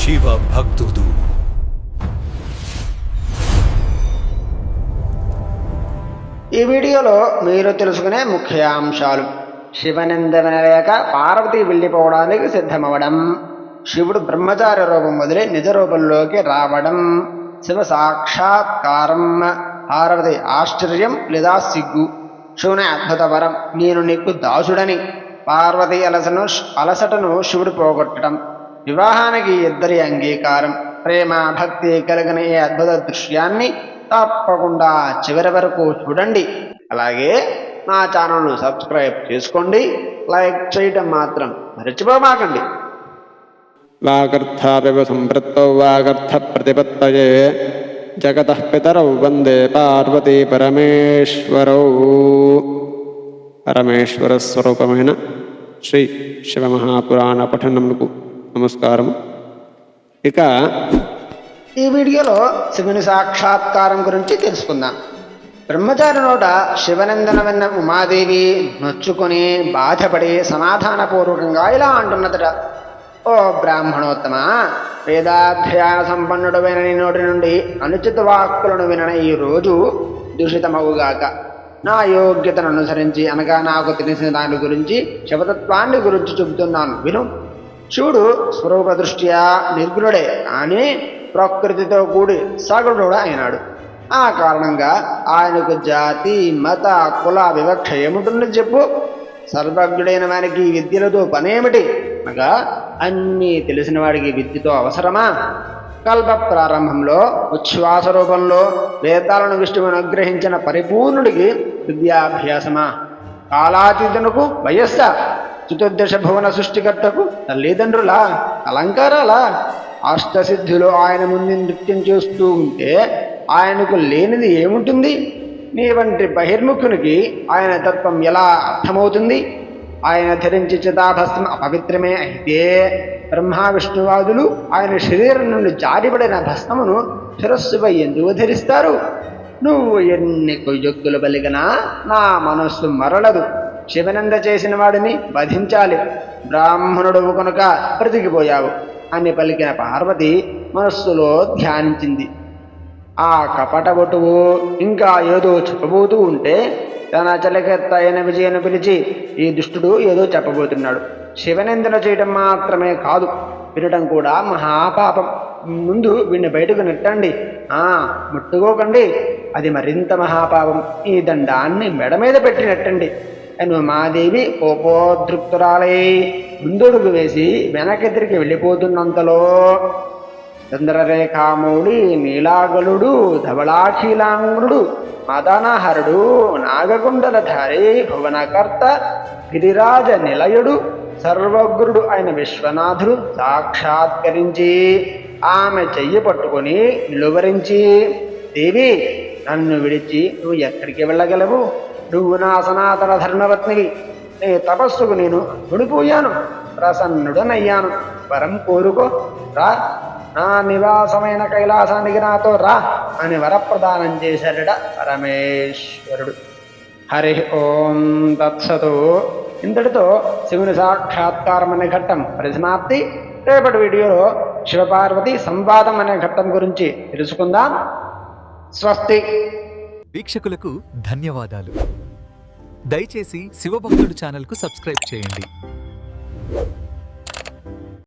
శివ భక్తుడు. ఈ వీడియోలో మీరు తెలుసుకునే ముఖ్యాంశాలు: శివనింద వినలేక పార్వతి వెళ్ళిపోవడానికి సిద్ధమవడం, శివుడు బ్రహ్మచారి రూపం వదిలి నిజ రూపంలోకి రావడం, శివ సాక్షాత్కారం, పార్వతి ఆశ్చర్యం లేదా సిగ్గు, శివుని అద్భుత వరం నేను నీకు దాసుడని, పార్వతి అలసటను శివుడు పోగొట్టడం, వివాహానికి ఇద్దరి అంగీకారం, ప్రేమ భక్తి కలిగిన ఈ అద్భుత దృశ్యాన్ని తప్పకుండా చివరి వరకు చూడండి. అలాగే నా ఛానల్ను సబ్స్క్రైబ్ చేసుకోండి, లైక్ చేయడం మాత్రం మర్చిపోమాకండి. వాగర్థాపివ సంపృక్తౌ వాగర్థ ప్రతిపత్తయే జగతః పితరౌ వందే పార్వతీ పరమేశ్వరౌ. పరమేశ్వర స్వరూపమైన శ్రీ శివమహాపురాణ పఠనములకు నమస్కారము. ఇక ఈ వీడియోలో శివుని సాక్షాత్కారం గురించి తెలుసుకుందాం. బ్రహ్మచారి నోట శివనందన విన్న ఉమాదేవి నొచ్చుకొని బాధపడి సమాధానపూర్వకంగా ఇలా అంటున్నదట: ఓ బ్రాహ్మణోత్తమ, వేదాధ్యయన సంపన్నుడమైన నీ నోటి నుండి అనుచిత వాక్కులను వినన ఈ రోజు దూషితమవుగాక. నా యోగ్యతను అనుసరించి అనగా నాకు తెలిసిన దాని గురించి శివతత్వాన్ని గురించి చెబుతున్నాను విను. శివుడు స్వరూప దృష్ట్యా నిర్గుణుడే, కానీ ప్రకృతితో కూడి సగుణుడు అయినాడు. ఆ కారణంగా ఆయనకు జాతి మత కుల వివక్ష ఏమిటని చెప్పు. సర్వజ్ఞుడైన వానికి విద్యలతో పనేమిటి? అనగా అన్నీ తెలిసిన వాడికి విద్యతో అవసరమా? కల్ప ప్రారంభంలో ఉచ్ఛ్వాస రూపంలో వేదాలను విష్ణువు అనుగ్రహించిన పరిపూర్ణుడికి విద్యాభ్యాసమా? కాలాతీతునకు వయస్సా? చతుర్దశ భువన సృష్టికర్తకు తల్లిదండ్రులా? అలంకారాలా? అష్టసిద్ధులు ఆయన ముందు నృత్యం చేస్తూ ఉంటే ఆయనకు లేనిది ఏముంటుంది? నీ వంటి బహిర్ముఖునికి ఆయన తత్వం ఎలా అర్థమవుతుంది? ఆయన ధరించి చితాభస్మం అపవిత్రమే అయితే బ్రహ్మ విష్ణువాదులు ఆయన శరీరం నుండి జారిపడిన భస్మమును శిరస్సుపై ఎందుకు ధరిస్తారు? నువ్వు ఎన్ని కుయుక్తులు పలికినా నా మనస్సు మరలదు. శివనంద చేసిన వాడిని వధించాలి, బ్రాహ్మణుడు కనుక బ్రతికిపోయావు అని పలికిన పార్వతి మనస్సులో ధ్యానించింది. ఆ కపటబొటువు ఇంకా ఏదో చెప్పబోతూ ఉంటే తన చలకెత్త అయిన విజయను పిలిచి, ఈ దుష్టుడు ఏదో చెప్పబోతున్నాడు. శివనిందన చేయటం మాత్రమే కాదు, వినటం కూడా మహాపాపం. ముందు వీడిని బయటకు నెట్టండి, ముట్టుకోకండి, అది మరింత మహాపాపం. ఈ దండాన్ని మెడ మీద పెట్టి నెట్టండి అని ఉమాదేవి కోపోద్రిక్తురాలై ముందడుగు వేసి వెనకెదిరికి వెళ్ళిపోతున్నంతలో చంద్రరేఖామౌళి, నీలాగలుడు, ధవళాఖీలాంగుడు, మదనహరుడు, నాగకుండలధారి, భువనకర్త, గిరిరాజ నిలయుడు, సర్వగురుడు అయిన విశ్వనాథుడు సాక్షాత్కరించి ఆమె చెయ్యి పట్టుకొని నిలువరించి, దేవి, నన్ను విడిచి నువ్వు ఎక్కడికి వెళ్ళగలవు? నువ్వు నా సనాతన ధర్మపత్నివి. నీ తపస్సుకు నేను ముడిపోయాను, ప్రసన్నుడనయ్యాను. వరం కోరుకో, రా, నా నివాసమైన కైలాసానికి నాతో రా అని వరప్రదానం చేశాడట పరమేశ్వరుడు. హరి ఓం తత్సతు. ఇంతటితో శివుని సాక్షాత్కారం అనే ఘట్టం పరిసమాప్తి. రేపటి వీడియోలో శివపార్వతి సంవాదం అనే ఘట్టం గురించి తెలుసుకుందాం. స్వస్తి. వీక్షకులకు ధన్యవాదాలు. దయచేసి శివభక్తుడు ఛానల్కు సబ్స్క్రైబ్ చేయండి.